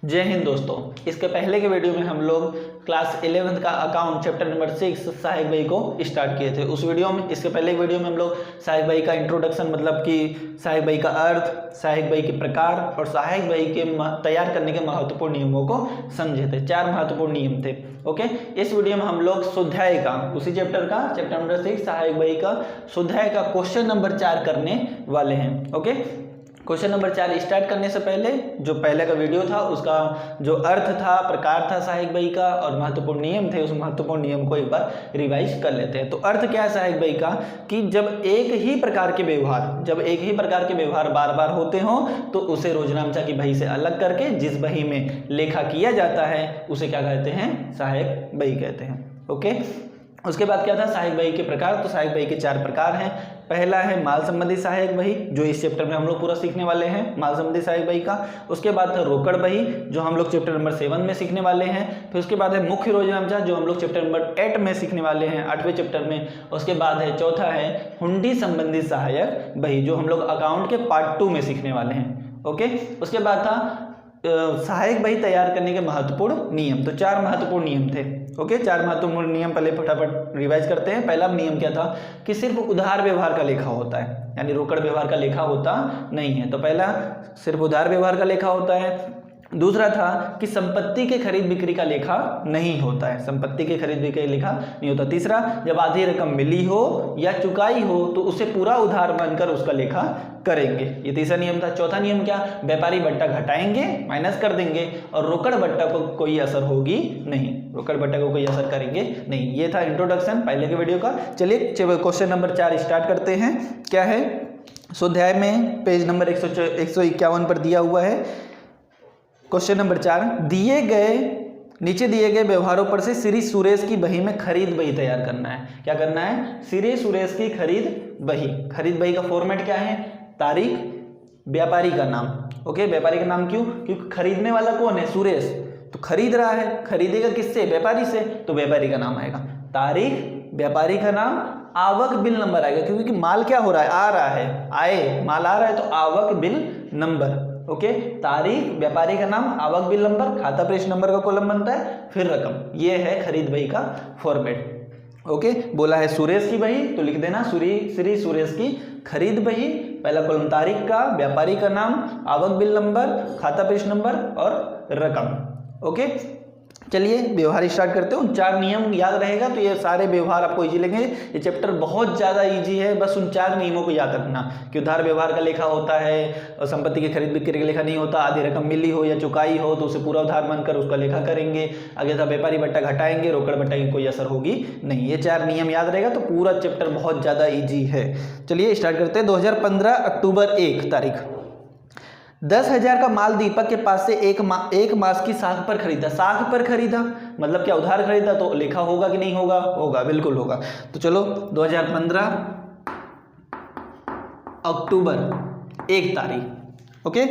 जय हिंद दोस्तों। इसके पहले के वीडियो में हम लोग क्लास 11th का अकाउंट चैप्टर नंबर 6 सहायक भाई को स्टार्ट किए थे। उस वीडियो में इसके पहले के वीडियो में हम लोग सहायक भाई का इंट्रोडक्शन मतलब कि सहायक भाई का अर्थ, सहायक भाई के प्रकार और सहायक भाई के तैयार करने के महत्वपूर्ण नियमों को समझे थे। 4 महत्वपूर्ण नियम थे। ओके, इस वीडियो में हम लोग स्वाध्याय का, उसी चैप्टर का, चैप्टर नंबर 6 सहायक भाई का स्वाध्याय का क्वेश्चन नंबर 4 करने वाले हैं। ओके, क्वेश्चन नंबर 4 स्टार्ट करने से पहले जो पहले का वीडियो था उसका जो अर्थ था, प्रकार था सहायक भाई का और महत्वपूर्ण नियम थे, उस महत्वपूर्ण नियम को एक बार रिवाइज कर लेते हैं। तो अर्थ क्या है सहायक भाई का कि जब एक ही प्रकार के व्यवहार बार बार होते हो तो उसे रोजनामचा की बही से अलग करके जिस बही में लेखा किया जाता है उसे क्या कहते हैं? सहायक बही कहते हैं। ओके, उसके बाद क्या था सहायक बही के प्रकार। तो सहायक बही के 4 प्रकार हैं। पहला है माल संबंधी सहायक बही, जो इस चैप्टर में हम लोग पूरा सीखने वाले हैं, माल संबंधी सहायक बही का। उसके बाद था रोकड़ बही, जो हम लोग चैप्टर नंबर 7 में सीखने वाले हैं। फिर उसके बाद है मुख्य रोजनामचा, जो हम लोग चैप्टर नंबर 8 में सीखने वाले हैं, 8वें चैप्टर में। उसके बाद है चौथा है हुंडी संबंधी सहायक बही, जो हम लोग अकाउंट के पार्ट 2 में सीखने वाले हैं। ओके, उसके बाद था सहायक बही तैयार करने के महत्वपूर्ण नियम। तो 4 महत्वपूर्ण नियम थे। ओके, 4 महत्वपूर्ण नियम पहले फटाफट रिवाइज करते हैं। पहला नियम क्या था कि सिर्फ उधार व्यवहार का लेखा होता है, यानी रोकड़ व्यवहार का लेखा होता नहीं है। तो पहला सिर्फ उधार व्यवहार का लेखा होता है। दूसरा था कि संपत्ति के खरीद बिक्री का लेखा नहीं होता है, संपत्ति के खरीद बिक्री का लेखा नहीं होता। तीसरा, जब आधी रकम मिली हो या चुकाई हो तो उसे पूरा उधार मानकर उसका लेखा करेंगे, ये तीसरा नियम था। चौथा नियम क्या? व्यापारी बट्टा घटाएंगे, माइनस कर देंगे और रोकड़ बट्टा को कोई असर होगी नहीं, रोकड़ बट्टा को कोई असर करेंगे नहीं। ये था इंट्रोडक्शन पहले के वीडियो का। चलिए क्वेश्चन नंबर 4 स्टार्ट करते हैं। क्या है? स्वाध्याय में पेज नंबर 151 पर दिया हुआ है क्वेश्चन नंबर 4, नीचे दिए गए व्यवहारों पर से श्री सुरेश की बही में खरीद बही तैयार करना है। क्या करना है? श्री सुरेश की खरीद बही। खरीद बही का फॉर्मेट क्या है? तारीख, व्यापारी का नाम। ओके, व्यापारी का नाम क्यों? क्योंकि खरीदने वाला कौन है? सुरेश, तो खरीद रहा है, खरीदेगा किससे? व्यापारी से, तो व्यापारी का नाम आएगा। तारीख, व्यापारी का नाम, आवक बिल नंबर आएगा, क्योंकि माल क्या हो रहा है? आ रहा है, आए माल आ रहा है तो आवक बिल नंबर। ओके, तारीख, व्यापारी का नाम, आवक बिल नंबर, खाता प्रश्न नंबर का कॉलम बनता है, फिर रकम। ये है खरीद बही का फॉर्मेट। ओके, बोला है सुरेश की बही तो लिख देना श्री सुरेश की खरीद बही। पहला कॉलम तारीख का, व्यापारी का नाम, आवक बिल नंबर, खाता प्रश्न नंबर और रकम। ओके, चलिए व्यवहार स्टार्ट करते हैं। उन 4 नियम याद रहेगा तो ये सारे व्यवहार आपको इजी लगेंगे। ये चैप्टर बहुत ज़्यादा इजी है, बस उन 4 नियमों को याद रखना कि उधार व्यवहार का लेखा होता है और संपत्ति के खरीद बिक्री का लेखा नहीं होता, आधी रकम मिली हो या चुकाई हो तो उसे पूरा उधार मानकर उसका लेखा करेंगे। आगे था व्यापारी बट्टा घटाएंगे, रोकड़ बट्टा की कोई असर होगी नहीं। ये 4 नियम याद रहेगा तो पूरा चैप्टर बहुत ज़्यादा ईजी है। चलिए स्टार्ट करते हैं। 2015 अक्टूबर 1 तारीख, 10,000 का माल दीपक के पास से एक मास की साख पर खरीदा। साख पर खरीदा मतलब क्या? उधार खरीदा, तो लेखा होगा कि नहीं होगा? होगा, बिल्कुल होगा। तो चलो 2015 अक्टूबर 1 तारीख। ओके,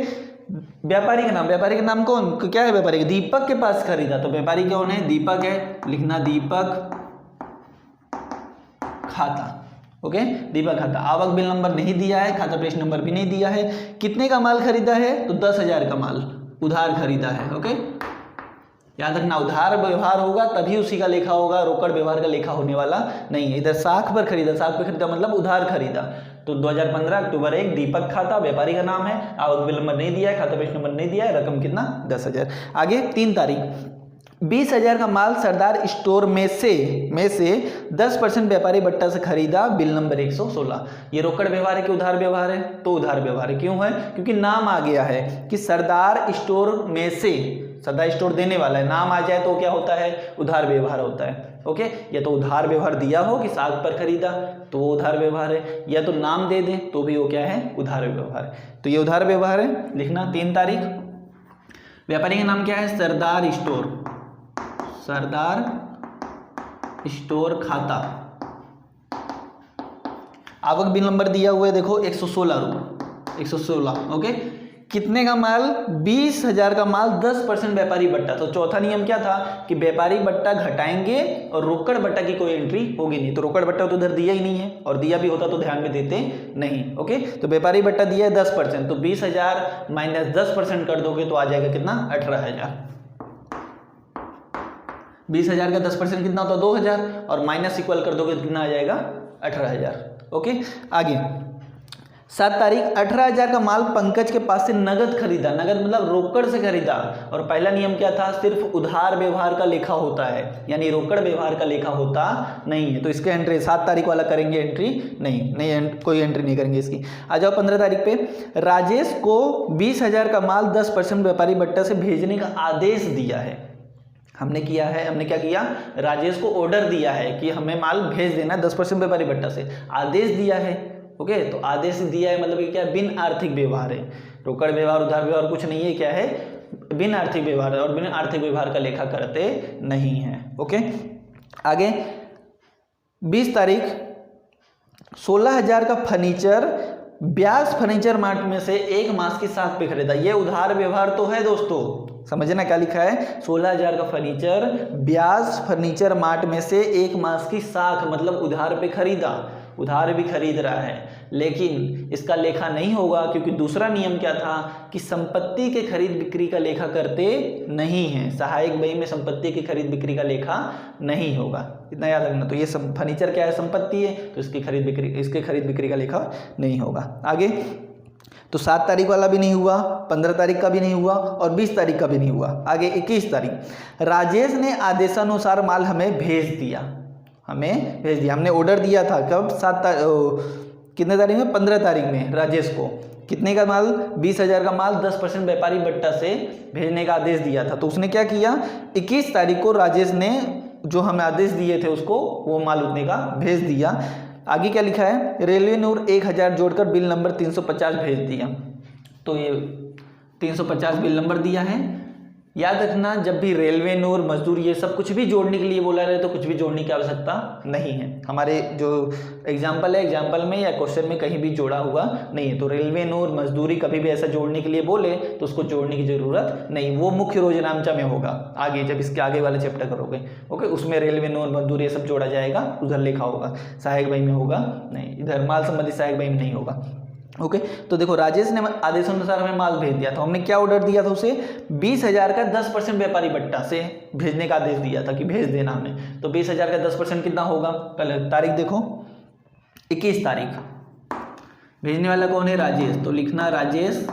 व्यापारी का नाम कौन? क्या है व्यापारी? दीपक के पास खरीदा, तो व्यापारी कौन है? दीपक है, लिखना दीपक खाता। ओके, दीपक खाता। आवक बिल नंबर नहीं दिया है, खाता प्रश्न नंबर भी नहीं दिया है। कितने का माल खरीदा है? तो 10,000 का माल उधार खरीदा है। ओके, याद रखना उधार व्यवहार होगा तभी उसी का लेखा होगा, रोकड़ व्यवहार का लेखा होने वाला नहीं है। इधर साख पर खरीदा मतलब उधार खरीदा। तो 2015 अक्टूबर 1 दीपक खाता, व्यापारी का नाम है, आवक बिल नंबर नहीं दिया है, खाता प्रश्न नंबर नहीं दिया है, रकम कितना? 10,000। आगे 3 तारीख, 20,000 का माल सरदार स्टोर में से 10% व्यापारी बट्टा से खरीदा, बिल नंबर 116। ये रोकड़ व्यवहार है कि उधार व्यवहार है? तो उधार व्यवहार है। क्यों है? क्योंकि नाम आ गया है कि सरदार स्टोर में से, सरदार स्टोर देने वाला है, नाम आ जाए तो क्या होता है? उधार व्यवहार होता है। ओके, या तो उधार व्यवहार दिया हो कि साख पर खरीदा तो वो उधार व्यवहार है, या तो नाम दे दे तो भी वो क्या है? उधार व्यवहार। तो ये उधार व्यवहार है, लिखना 3 तारीख। व्यापारी का नाम क्या है? सरदार स्टोर खाता। आवक बिल नंबर दिया हुआ है, देखो 116 रुपये, 116। ओके, कितने का माल? 20,000 का माल 10% व्यापारी बट्टा। तो चौथा नियम क्या था कि व्यापारी बट्टा घटाएंगे और रोकड़ बट्टा की कोई एंट्री होगी नहीं। तो रोकड़ बट्टा तो उधर दिया ही नहीं है, और दिया भी होता तो ध्यान में देते नहीं। ओके, तो व्यापारी बट्टा दिया है 10%, तो 20,000 माइनस 10% कर दोगे तो आ जाएगा कितना? 18,000। 20,000 का 10% कितना होता है? 2,000, और माइनस इक्वल कर दोगे तो कितना आ जाएगा? 18,000। ओके, आगे 7 तारीख 18,000 का माल पंकज के पास से नगद खरीदा। नगद मतलब रोकड़ से खरीदा, और पहला नियम क्या था? सिर्फ उधार व्यवहार का लेखा होता है, यानी रोकड़ व्यवहार का लेखा होता नहीं है। तो इसके एंट्री 7 तारीख वाला करेंगे एंट्री? नहीं, कोई एंट्री नहीं करेंगे इसकी। आ जाओ 15 तारीख पे। राजेश को 20,000 का माल 10% व्यापारी बट्टा से भेजने का आदेश दिया है। हमने क्या किया? राजेश को ऑर्डर दिया है कि हमें माल भेज देना 10% व्यापारी बट्टा से, आदेश दिया है। ओके, तो आदेश दिया है मतलब क्या? बिन आर्थिक व्यवहार है। रोकड़ व्यवहार, उधार व्यवहार कुछ नहीं है, क्या है? बिन आर्थिक व्यवहार है, और बिन आर्थिक व्यवहार का लेखा करते नहीं है। ओके, आगे 20 तारीख 16,000 का फर्नीचर ब्यास फर्नीचर मार्ट में से 1 मास की साख पे खरीदा। ये उधार व्यवहार तो है दोस्तों, समझना क्या लिखा है? 16,000 का फर्नीचर ब्यास फर्नीचर मार्ट में से 1 मास की साख मतलब उधार पे खरीदा। उधार भी खरीद रहा है, लेकिन इसका लेखा नहीं होगा, क्योंकि दूसरा नियम क्या था कि संपत्ति के खरीद बिक्री का लेखा करते नहीं है। सहायक बही में संपत्ति की खरीद बिक्री का लेखा नहीं होगा, इतना याद रखना। तो ये सब फर्नीचर क्या है? संपत्ति है, तो इसकी खरीद बिक्री का लेखा नहीं होगा। आगे तो 7 तारीख वाला भी नहीं हुआ, 15 तारीख का भी नहीं हुआ, और 20 तारीख का भी नहीं हुआ। आगे 21 तारीख राजेश ने आदेशानुसार माल हमें भेज दिया। हमने ऑर्डर दिया था कब? कितने तारीख में? 15 तारीख में राजेश को कितने का माल? 20,000 का माल 10% व्यापारी बट्टा से भेजने का आदेश दिया था। तो उसने क्या किया? 21 तारीख को राजेश ने जो हमें आदेश दिए थे उसको वो माल उतने का भेज दिया। आगे क्या लिखा है? रेलवे ने 1,000 जोड़कर बिल नंबर 350 भेज दिया। तो ये 350 बिल नंबर दिया है। याद रखना, जब भी रेलवे नूर, मजदूर, ये सब कुछ भी जोड़ने के लिए बोला रहे तो कुछ भी जोड़ने की आवश्यकता नहीं है। हमारे जो एग्जाम्पल है, एग्जाम्पल में या क्वेश्चन में कहीं भी जोड़ा हुआ नहीं है। तो रेलवे नूर, मजदूरी कभी भी ऐसा जोड़ने के लिए बोले तो उसको जोड़ने की जरूरत नहीं, वो मुख्य रोजनामचा में होगा। आगे जब इसके आगे वाले चैप्टर करोगे, ओके, उसमें रेलवे नूर, मजदूरी ये सब जोड़ा जाएगा, उधर लिखा होगा। सहायक बही में होगा नहीं, इधर माल संबंधी सहायक बही में नहीं होगा। ओके, तो देखो राजेश ने आदेशानुसार हमें माल भेज दिया था। हमने क्या ऑर्डर दिया था उसे? 20,000 का 10% व्यापारी बट्टा से भेजने का आदेश दिया था कि भेज देना हमें। तो 20,000 का 10% कितना होगा? पहले तारीख देखो, 21 तारीख। भेजने वाला कौन है? राजेश। तो लिखना राजेश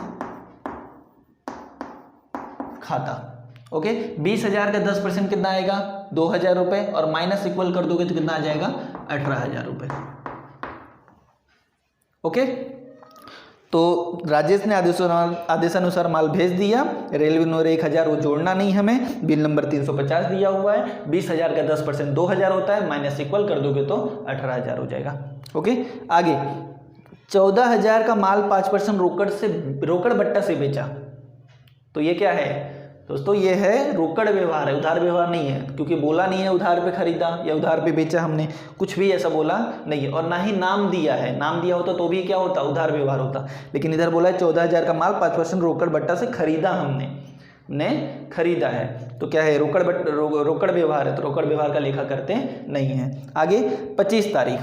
खाता। ओके, 20,000 का 10% कितना आएगा? 2,000 रुपये, और माइनस इक्वल कर दोगे तो कितना आ जाएगा? 18,000 रुपये। ओके, तो राजेश ने आदेशानुसार माल भेज दिया। रेलवे नंबर 1,000 वो जोड़ना नहीं हमें, बिल नंबर 350 दिया हुआ है। 20,000 का 10% 2,000 होता है, माइनस इक्वल कर दोगे तो 18,000 हो जाएगा। ओके, आगे 14,000 का माल 5% रोकड़ बट्टा से बेचा। तो ये क्या है दोस्तों? ये है रोकड़ व्यवहार है, उधार व्यवहार नहीं है, क्योंकि बोला नहीं है उधार पे खरीदा या उधार पे बेचा, हमने कुछ भी ऐसा बोला नहीं है, और ना ही नाम दिया है। नाम दिया होता तो भी क्या होता? उधार व्यवहार होता। लेकिन इधर बोला है 14,000 का माल 5% रोकड़ बट्टा से खरीदा, हमने खरीदा है, तो क्या है? रोकड़ व्यवहार है, तो रोकड़ व्यवहार का लेखा करते नहीं है। आगे 25 तारीख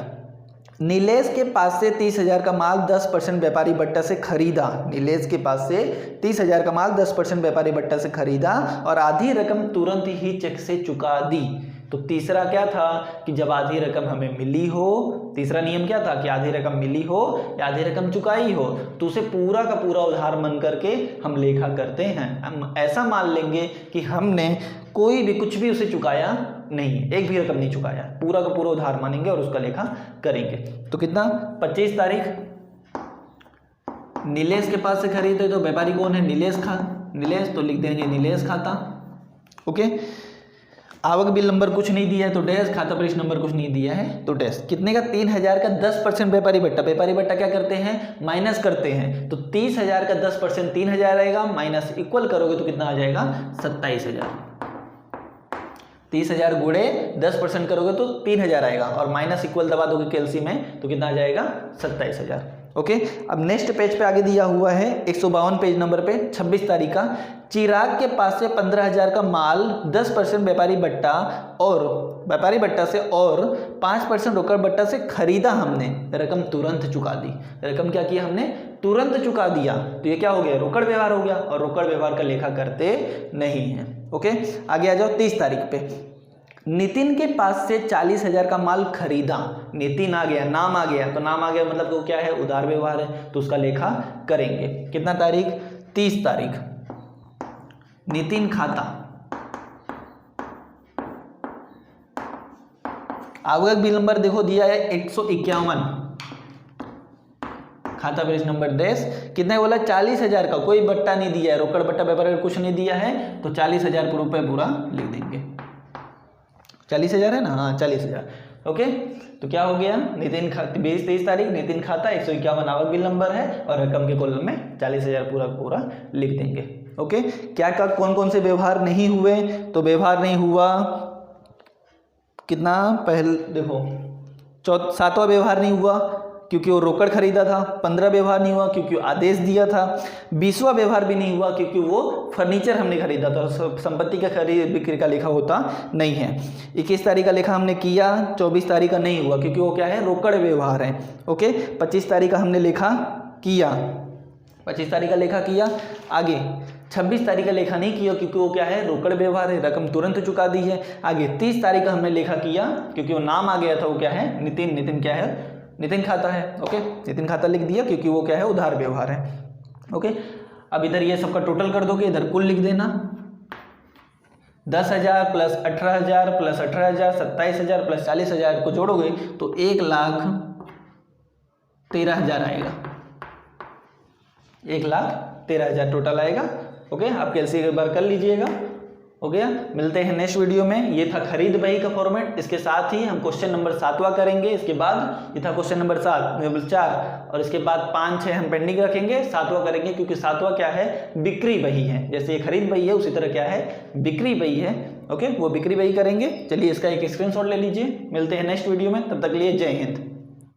नीलेश के पास से 30,000 का माल 10% व्यापारी बट्टा से खरीदा। नीलेश के पास से 30,000 का माल 10% व्यापारी बट्टा से खरीदा और आधी रकम तुरंत ही चेक से चुका दी। तो तीसरा क्या था कि जब आधी रकम हमें मिली हो, तीसरा नियम क्या था कि आधी रकम मिली हो या आधी रकम चुकाई हो तो उसे पूरा का पूरा उधार मान करके हम लेखा करते हैं। हम ऐसा मान लेंगे कि हमने कोई भी कुछ भी उसे चुकाया नहीं, एक भी रकम नहीं चुकाया, पूरा का पूरा उधार मानेंगे और उसका लेखा करेंगे। तो कितना? 25 तारीख नीलेश के पास से खरीदे, तो व्यापारी कौन है? नीलेश, तो लिख देंगे नीलेश खाता। ओके, आवक बिल नंबर कुछ नहीं दिया है तो डैश, खाता परिश नंबर कुछ नहीं दिया है तो डैश। कितने का? 3,000 का 10% व्यापारी बट्टा। व्यापारी बट्टा क्या करते हैं? माइनस करते हैं। तो 30,000 का 10% 3,000 आएगा, माइनस इक्वल करोगे तो कितना आ जाएगा? 27,000। 30,000 गुणे 10% करोगे तो 3,000 आएगा, और माइनस इक्वल दबा दोगे कैलसी में तो कितना आ जाएगा? 27,000। ओके, अब नेक्स्ट पेज पे आगे दिया हुआ है 152 पेज नंबर पे 26 तारीख का, चिराग के पास से 15,000 का माल 10% व्यापारी बट्टा से और 5% रोकड़ बट्टा से खरीदा हमने, रकम तुरंत चुका दी। रकम क्या किया हमने? तुरंत चुका दिया। तो ये क्या हो गया? रोकड़ व्यवहार हो गया, और रोकड़ व्यवहार का लेखा करते नहीं है। ओके, आगे आ जाओ 30 तारीख पे। नितिन के पास से 40,000 का माल खरीदा, नितिन आ गया, नाम आ गया, तो नाम आ गया मतलब वो क्या है? उधार व्यवहार है, तो उसका लेखा करेंगे। कितना तारीख? 30 तारीख। नितिन खाता, आवक बिल नंबर देखो दिया है 151, खाता पेज नंबर 10, कितना बोला? 40,000 का, कोई बट्टा नहीं दिया है, रोकड़ बट्टा व्यापार कुछ नहीं दिया है, तो 40,000 रुपये पूरा लिख देंगे। 40,000 है ना? हाँ 40,000। ओके, तो क्या हो गया? नितिन खाता 23 तारीख, नितिन खाता 151 आवक बिल नंबर है, और रकम के कॉलम में 40,000 पूरा लिख देंगे। ओके, क्या कौन कौन से व्यवहार नहीं हुए? तो व्यवहार नहीं हुआ कितना? पहले देखो 7वां व्यवहार नहीं हुआ क्योंकि वो रोकड़ खरीदा था, 15 व्यवहार नहीं हुआ क्योंकि आदेश दिया था, 20वां व्यवहार भी नहीं हुआ क्योंकि वो फर्नीचर हमने खरीदा था, संपत्ति का खरीद बिक्री का लेखा होता नहीं है। 21 तारीख का लेखा हमने किया, 24 तारीख का नहीं हुआ क्योंकि वो क्या है? रोकड़ व्यवहार है। ओके, 25 तारीख का हमने लेखा किया, 25 तारीख का लेखा किया। आगे 26 तारीख का लेखा नहीं किया क्योंकि वो क्या है? रोकड़ व्यवहार है, रकम तुरंत चुका दी है। आगे 30 तारीख का हमने लेखा किया क्योंकि वो नाम आ गया था, वो क्या है? नितिन। नितिन क्या है? नितिन खाता है। ओके, नितिन खाता लिख दिया क्योंकि वो क्या है? उधार व्यवहार है। ओके, अब इधर ये सबका टोटल कर दोगे, इधर कुल लिख देना, 10,000 प्लस 18,000 प्लस 18,000 27,000 प्लस 40,000 को जोड़ोगे तो 1,13,000 आएगा, 1,13,000 टोटल आएगा। ओके, आप कैलकुलेट एक बार कर लीजिएगा। हो गया, मिलते हैं नेक्स्ट वीडियो में। ये था खरीद बही का फॉर्मेट, इसके साथ ही हम क्वेश्चन नंबर 7वां करेंगे। इसके बाद ये था क्वेश्चन नंबर 4, और इसके बाद 5, 6 हम पेंडिंग रखेंगे, 7वां करेंगे क्योंकि 7वां क्या है? बिक्री बही है। जैसे ये खरीद बही है उसी तरह क्या है? बिक्री बही है। ओके, वो बिक्री बही करेंगे। चलिए इसका एक स्क्रीनशॉट ले लीजिए। मिलते हैं नेक्स्ट वीडियो में, तब तक के लिए जय हिंद।